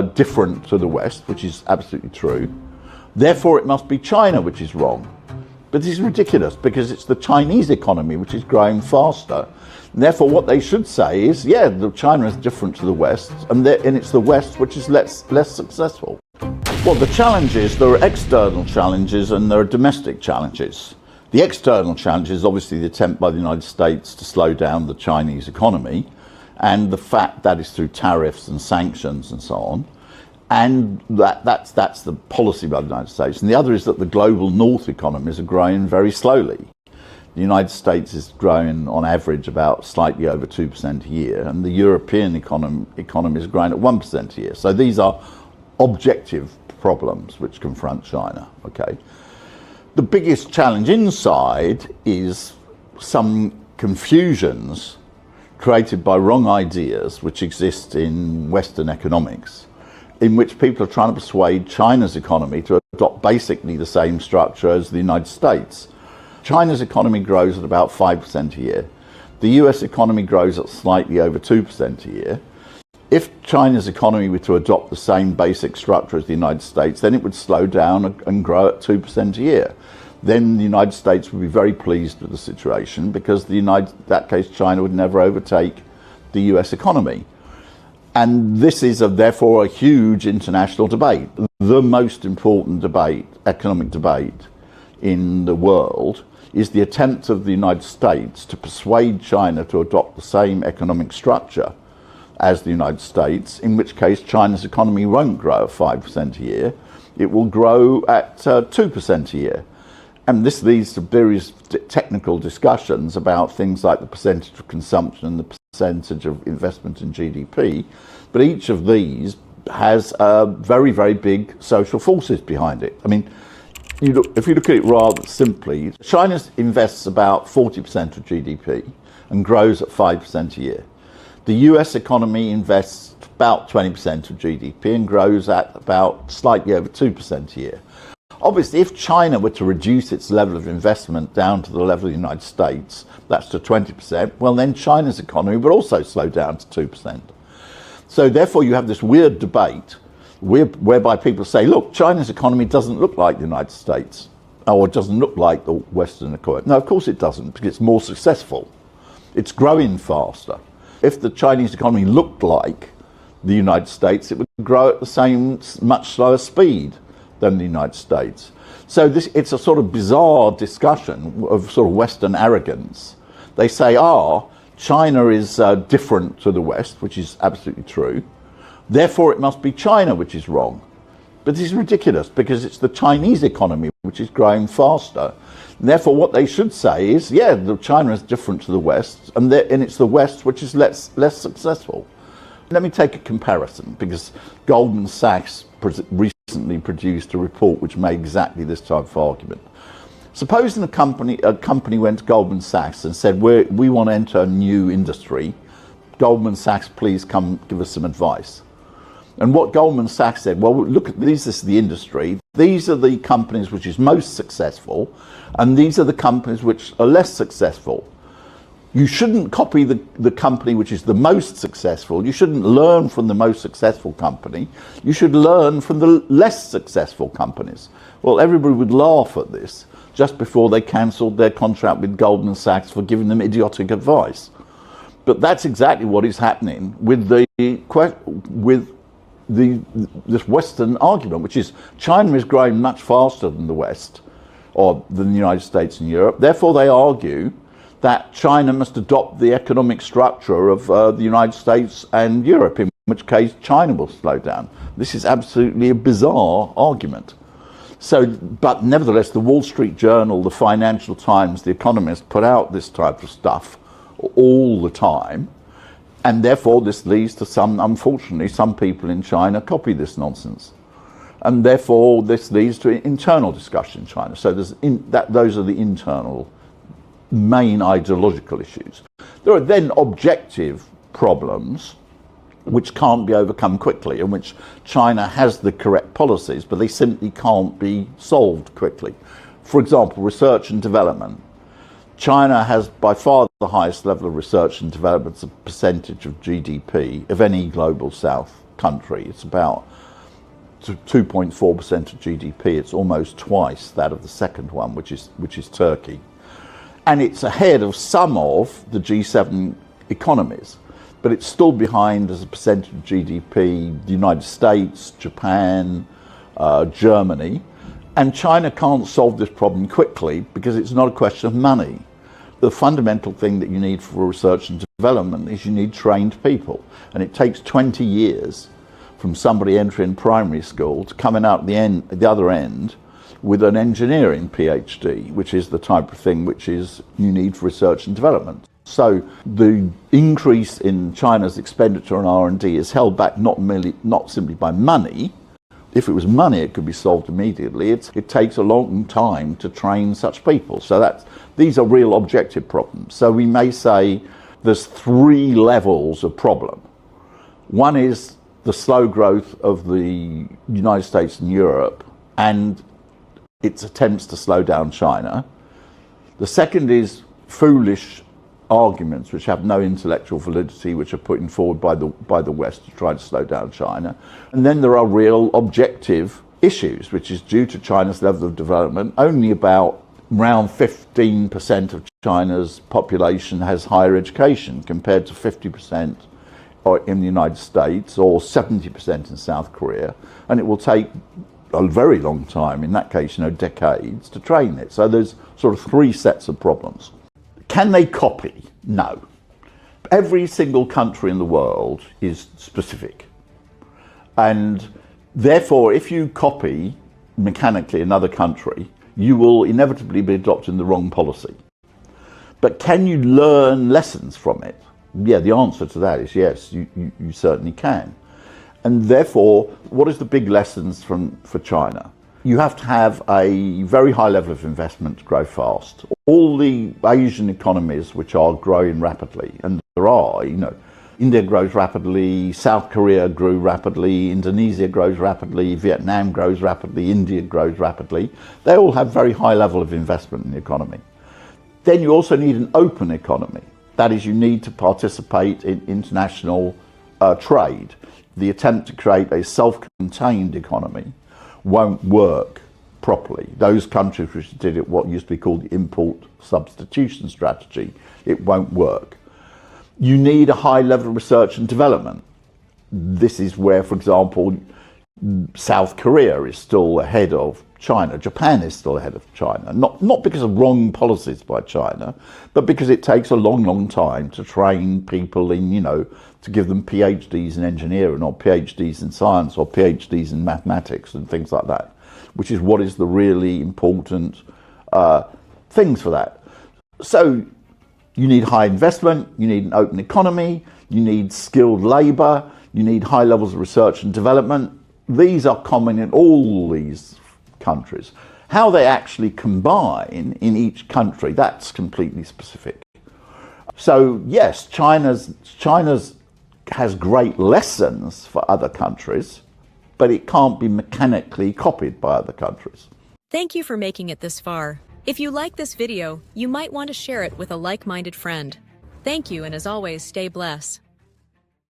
different to the West, which is absolutely true. Therefore, it must be China which is wrong. But this is ridiculous because it's the Chinese economy which is growing faster. And therefore, what they should say is, yeah, China is different to the West, and it's the West which is less successful. Well, the challenge is there are external challenges and there are domestic challenges. The external challenge is obviously the attempt by the United States to slow down the Chinese economy, and the fact that is through tariffs and sanctions and so on. And that's the policy by the United States. And the other is that the global North economies are growing very slowly. The United States is growing on average about slightly over 2% a year, and the European economy is growing at 1% a year. So these are objective problems which confront China. Okay. The biggest challenge inside is some confusions created by wrong ideas which exist in Western economics, in which people are trying to persuade China's economy to adopt basically the same structure as the United States. China's economy grows at about 5% a year. The US economy grows at slightly over 2% a year. If China's economy were to adopt the same basic structure as the United States, then it would slow down and grow at 2% a year. Then the United States would be very pleased with the situation because in that case China would never overtake the US economy. And this is therefore a huge international debate, the most important debate, economic debate in the world, is the attempt of the United States to persuade China to adopt the same economic structure as the United States, in which case China's economy won't grow at 5% a year, it will grow at 2% a year. And this leads to various technical discussions about things like the percentage of consumption and the percentage of investment in GDP, but each of these has very, very big social forces behind it. I mean, if you look at it rather simply, China invests about 40% of GDP and grows at 5% a year. The US economy invests about 20% of GDP and grows at about slightly over 2% a year. Obviously, if China were to reduce its level of investment down to the level of the United States, that's to 20%, well then China's economy would also slow down to 2%. So therefore you have this weird debate whereby people say, look, China's economy doesn't look like the United States, or it doesn't look like the Western economy. No, of course it doesn't, because it's more successful. It's growing faster. If the Chinese economy looked like the United States, it would grow at the same, much slower speed than the United States. So it's a sort of bizarre discussion of sort of Western arrogance. They say, China is different to the West, which is absolutely true. Therefore, it must be China which is wrong. But this is ridiculous because it's the Chinese economy which is growing faster. And therefore, what they should say is, yeah, China is different to the West, and it's the West which is less successful. Let me take a comparison, because Goldman Sachs recently produced a report which made exactly this type of argument. Supposing a company went to Goldman Sachs and said, we want to enter a new industry. Goldman Sachs, please come give us some advice. And what Goldman Sachs said, well, look, this is the industry. These are the companies which is most successful, and these are the companies which are less successful. You shouldn't copy the company which is the most successful. You shouldn't learn from the most successful company. You should learn from the less successful companies. Well, everybody would laugh at this just before they cancelled their contract with Goldman Sachs for giving them idiotic advice. But that's exactly what is happening with this Western argument, which is China is growing much faster than the West, or than the United States and Europe. Therefore, they argue that China must adopt the economic structure of the United States and Europe, in which case China will slow down. This is absolutely a bizarre argument. So, but nevertheless, the Wall Street Journal, the Financial Times, the Economist put out this type of stuff all the time. And therefore, this leads to unfortunately, some people in China copy this nonsense. And therefore, this leads to internal discussion in China. So those are the internal main ideological issues. There are then objective problems which can't be overcome quickly, in which China has the correct policies, but they simply can't be solved quickly. For example, research and development. China has by far the highest level of research and development as a percentage of GDP of any global South country. It's about 2.4% of GDP. It's almost twice that of the second one, which is Turkey. And it's ahead of some of the G7 economies, but it's still behind as a percentage of GDP, the United States, Japan, Germany. And China can't solve this problem quickly because it's not a question of money. The fundamental thing that you need for research and development is you need trained people. And it takes 20 years from somebody entering primary school to coming out the other end with an engineering PhD, which is the type of thing which is you need for research and development. So the increase in China's expenditure on R&D is held back not simply by money. If it was money, it could be solved immediately. It takes a long time to train such people. So these are real objective problems. So we may say there's 3 levels of problem. One is the slow growth of the United States and Europe and its attempts to slow down China. The second is foolish arguments which have no intellectual validity, which are put forward by the West to try to slow down China. And then there are real objective issues, which is due to China's level of development. Only about around 15% of China's population has higher education compared to 50% in the United States or 70% in South Korea. And it will take a very long time, in that case, decades, to train it. So there's sort of 3 sets of problems. Can they copy? No. Every single country in the world is specific. And therefore, if you copy mechanically another country, you will inevitably be adopting the wrong policy. But can you learn lessons from it? Yeah, the answer to that is yes, you certainly can. And therefore, what is the big lessons for China? You have to have a very high level of investment to grow fast. All the Asian economies which are growing rapidly, and there are, India grows rapidly, South Korea grew rapidly, Indonesia grows rapidly, Vietnam grows rapidly, India grows rapidly. They all have very high level of investment in the economy. Then you also need an open economy. That is, you need to participate in international trade. The attempt to create a self-contained economy won't work properly. Those countries which did it, what used to be called the import substitution strategy, it won't work. You need a high level of research and development. This is where, for example, South Korea is still ahead of China. Japan is still ahead of China. Not because of wrong policies by China, but because it takes a long, long time to train people in, to give them PhDs in engineering or PhDs in science or PhDs in mathematics and things like that, which is what is the really important things for that. So you need high investment, you need an open economy, you need skilled labour, you need high levels of research and development. These are common in all these countries. How they actually combine in each country, that's completely specific. So yes, China's has great lessons for other countries, but it can't be mechanically copied by other countries. Thank you for making it this far. If you like this video, you might want to share it with a like-minded friend. Thank you, and as always, stay blessed.